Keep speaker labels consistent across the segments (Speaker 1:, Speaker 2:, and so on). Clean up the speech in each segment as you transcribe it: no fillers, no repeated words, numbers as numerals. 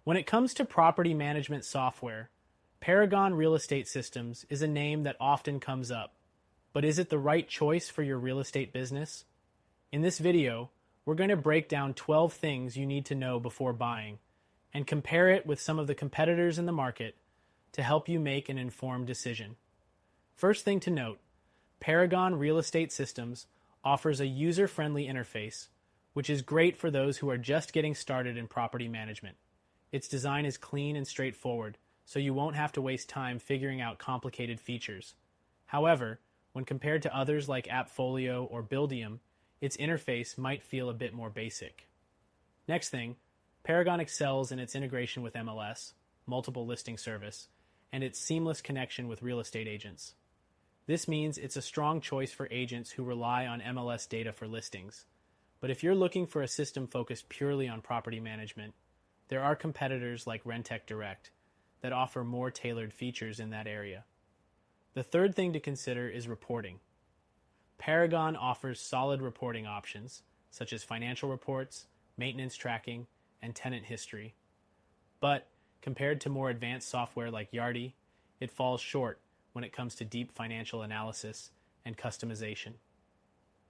Speaker 1: When it comes to property management software, Paragon Real Estate Systems is a name that often comes up. But is it the right choice for your real estate business? In this video, we're going to break down 12 things you need to know before buying and compare it with some of the competitors in the market to help you make an informed decision. First thing to note, Paragon Real Estate Systems offers a user-friendly interface, which is great for those who are just getting started in property management. Its design is clean and straightforward, so you won't have to waste time figuring out complicated features. However, when compared to others like AppFolio or Buildium, its interface might feel a bit more basic. Next thing, Paragon excels in its integration with MLS, multiple listing service, and its seamless connection with real estate agents. This means it's a strong choice for agents who rely on MLS data for listings. But if you're looking for a system focused purely on property management, there are competitors like Rentec Direct that offer more tailored features in that area. The third thing to consider is reporting. Paragon offers solid reporting options, such as financial reports, maintenance tracking, and tenant history. But compared to more advanced software like Yardi, it falls short when it comes to deep financial analysis and customization.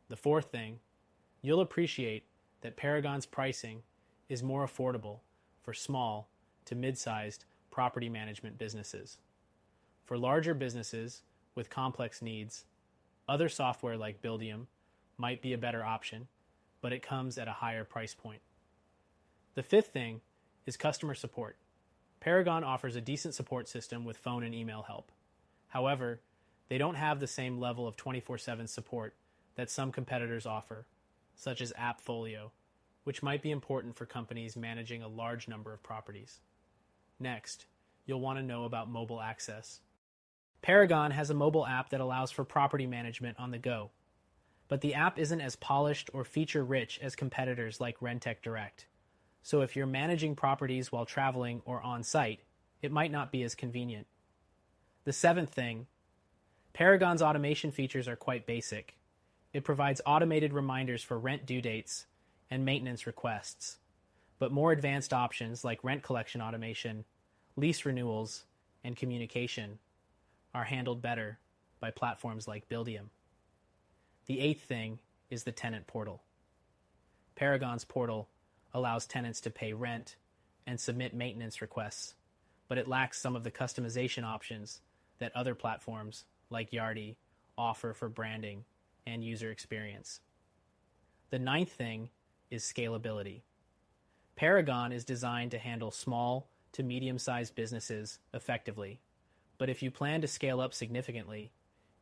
Speaker 1: The fourth thing, you'll appreciate that Paragon's pricing is more affordable for small to mid-sized property management businesses. For larger businesses with complex needs, other software like Buildium might be a better option, but it comes at a higher price point. The fifth thing is customer support. Paragon offers a decent support system with phone and email help. However, they don't have the same level of 24/7 support that some competitors offer, such as AppFolio, which might be important for companies managing a large number of properties. Next, you'll want to know about mobile access. Paragon has a mobile app that allows for property management on the go, but the app isn't as polished or feature-rich as competitors like Rentec Direct. So if you're managing properties while traveling or on-site, it might not be as convenient. The seventh thing, Paragon's automation features are quite basic. It provides automated reminders for rent due dates and maintenance requests, but more advanced options like rent collection automation, lease renewals, and communication are handled better by platforms like Buildium. The eighth thing is the tenant portal. Paragon's portal allows tenants to pay rent and submit maintenance requests, but it lacks some of the customization options that other platforms like Yardi offer for branding and user experience. The ninth thing is scalability. Paragon is designed to handle small to medium-sized businesses effectively, but if you plan to scale up significantly,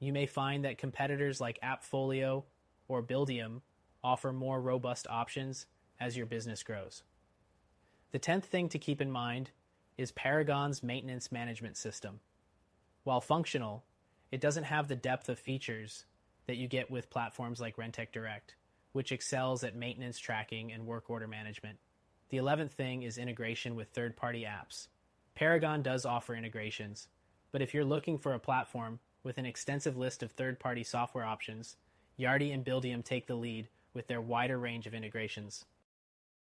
Speaker 1: you may find that competitors like AppFolio or Buildium offer more robust options as your business grows. The 10th thing to keep in mind is Paragon's maintenance management system. While functional, it doesn't have the depth of features that you get with platforms like Rentec Direct, which excels at maintenance tracking and work order management. The 11th thing is integration with third-party apps. Paragon does offer integrations, but if you're looking for a platform with an extensive list of third-party software options, Yardi and Buildium take the lead with their wider range of integrations.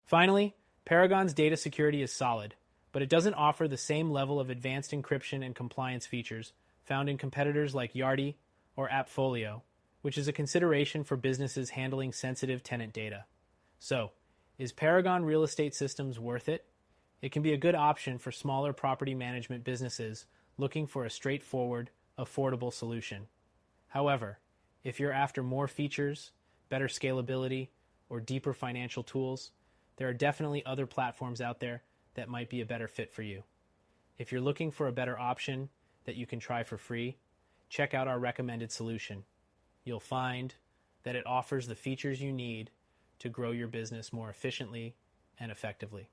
Speaker 1: Finally, Paragon's data security is solid, but it doesn't offer the same level of advanced encryption and compliance features found in competitors like Yardi or AppFolio, which is a consideration for businesses handling sensitive tenant data. So, is Paragon Real Estate Systems worth it? It can be a good option for smaller property management businesses looking for a straightforward, affordable solution. However, if you're after more features, better scalability, or deeper financial tools, there are definitely other platforms out there that might be a better fit for you. If you're looking for a better option that you can try for free, check out our recommended solution. You'll find that it offers the features you need to grow your business more efficiently and effectively.